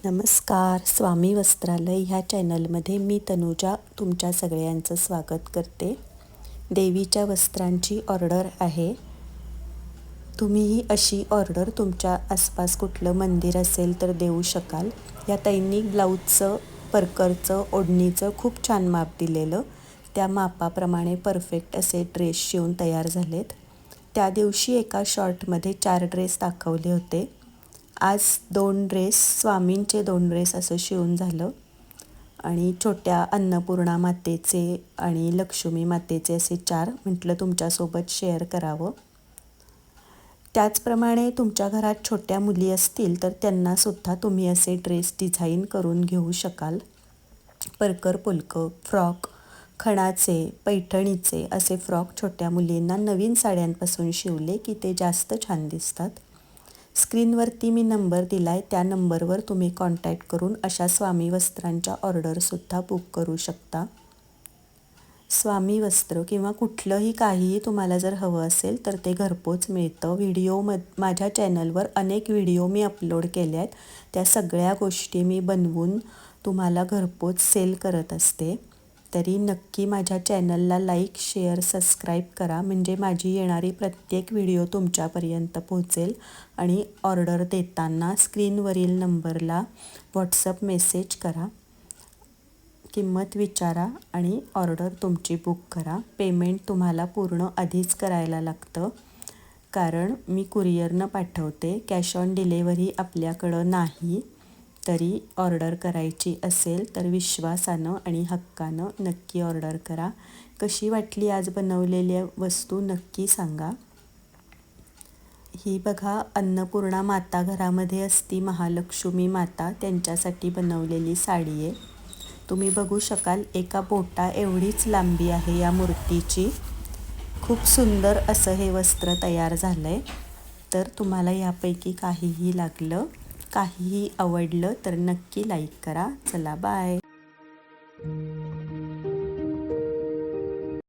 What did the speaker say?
नमस्कार. स्वामी वस्त्रालय ह्या चॅनलमध्ये मी तनुजा तुमच्या सगळ्यांचं स्वागत करते. देवीच्या वस्त्रांची ऑर्डर आहे. तुम्हीही अशी ऑर्डर तुमच्या आसपास कुठलं मंदिर असेल तर देऊ शकाल. या ताईंनी ब्लाऊजचं, परकरचं, ओढणीचं खूप छान माप दिलेलं. त्या मापाप्रमाणे परफेक्ट असे ड्रेस शिवून तयार झालेत. त्या दिवशी एका शॉर्टमध्ये 4 ड्रेस दाखवले होते. आज 2 ड्रेस, स्वामींचे 2 ड्रेस असं शिवून झालं आणि छोट्या अन्नपूर्णा मातेचे आणि लक्ष्मी मातेचे असे 4 म्हटलं तुमच्यासोबत शेअर करावं. त्याचप्रमाणे तुमच्या घरात छोट्या मुली असतील तर त्यांनासुद्धा तुम्ही असे ड्रेस डिझाईन करून घेऊ शकाल. परकर पुलकं, फ्रॉक, खणाचे, पैठणीचे असे फ्रॉक छोट्या मुलींना नवीन साड्यांपासून शिवले की ते जास्त छान दिसतात. स्क्रीनवरती मी नंबर दिला आहे, त्या नंबरवर तुम्ही कॉन्टॅक्ट करून अशा स्वामी वस्त्रांच्या ऑर्डरसुद्धा बुक करू शकता. स्वामी वस्त्र किंवा कुठलंही काहीही तुम्हाला जर हवं असेल तर ते घरपोच मिळतं. माझ्या चॅनलवर अनेक व्हिडिओ मी अपलोड केले आहेत. त्या सगळ्या गोष्टी मी बनवून तुम्हाला घरपोच सेल करत असते. तरी नक्की माझ्या चॅनलला लाईक, शेअर, सबस्क्राईब करा, म्हणजे माझी येणारी प्रत्येक व्हिडिओ तुमच्यापर्यंत पोहोचेल. आणि ऑर्डर देताना स्क्रीनवरील नंबरला व्हॉट्सअप मेसेज करा, किंमत विचारा आणि ऑर्डर तुमची बुक करा. पेमेंट तुम्हाला पूर्ण आधीच करायला लागतं, कारण मी कुरिअरनं पाठवते. कॅश ऑन डिलेवरी आपल्याकडं नाही. तरी ऑर्डर करायची असेल तर विश्वासानं आणि हक्कानं नक्की ऑर्डर करा. कशी वाटली आज बनवलेली वस्तू नक्की सांगा. ही बघा, अन्नपूर्णा माता घरामध्ये असती, महालक्ष्मी माता, त्यांच्यासाठी बनवलेली साडी आहे. तुम्ही बघू शकाल एका बोटा एवढीच लांबी आहे या मूर्तीची. खूप सुंदर असं हे वस्त्र तयार झालं आहे. तर तुम्हाला यापैकी काहीही लागलं, काहीही आवडलं तर नक्की लाईक करा. चला, बाय.